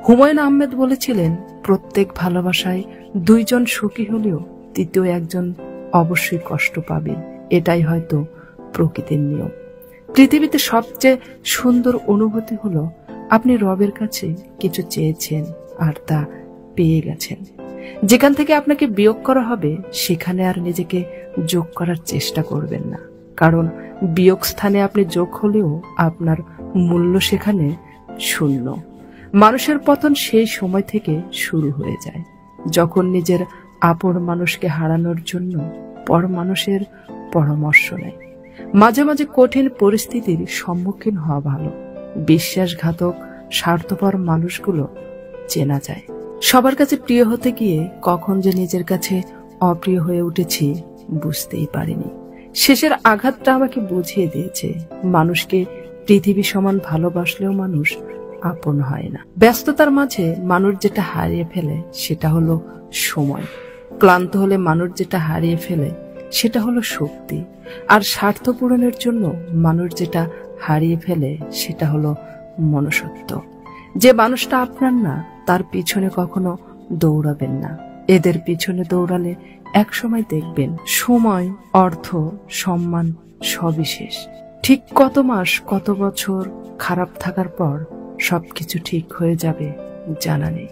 হুমায়ুন আহমেদ বলেছিলেন, প্রত্যেক ভালোবাসায় দুইজন সুখী হলেও তৃতীয় একজন অবশ্যই কষ্ট পাবে। এটাই হয়তো প্রকৃতির নিয়ম। পৃথিবীতে সবচেয়ে সুন্দর অনুভূতি হলো আপনি রবের কাছে কিছু চেয়েছেন আর তা পেয়ে গেছেন। যেখান থেকে আপনাকে বিয়োগ করা হবে সেখানে আর নিজেকে যোগ করার চেষ্টা করবেন না, কারণ বিয়োগ স্থানে আপনি যোগ হলেও আপনার মূল্য সেখানে শূন্য। মানুষের পতন সেই সময় থেকে শুরু হয়ে যায় যখন নিজের আপন মানুষকে হারানোর জন্য পর মানুষের পরামর্শ নেয়। মাঝে মাঝে কঠিন পরিস্থিতির সম্মুখীন হওয়া ভালো। বিশ্বাসঘাতক স্বার্থপর মানুষগুলো চেনা যায়। সবার কাছে প্রিয় হতে গিয়ে কখন যে নিজের কাছে অপ্রিয় হয়ে উঠেছি বুঝতেই পারিনি। শেষের আঘাতটা আমাকে বুঝিয়ে দিয়েছে, মানুষকে পৃথিবী সমান ভালোবাসলেও মানুষ আপন হয় না। ব্যস্ততার মাঝে মানুষ যেটা হারিয়ে ফেলে সেটা হলো সময়। ক্লান্ত হলে মানুষ যেটা হারিয়ে ফেলে সেটা হলো শক্তি। আর স্বার্থ পূরণের জন্য মানুষ যেটা হারিয়ে ফেলে সেটা হলো মনুষ্যত্ব। যে মানুষটা আপনার না, তার পিছনে কখনো দৌড়াবেন না। এদের পিছনে দৌড়ালে একসময় দেখবেন সময়, অর্থ, সম্মান সবই শেষ। ঠিক কত মাস, কত বছর খারাপ থাকার পর সবকিছু ঠিক হয়ে যাবে জানা নেই।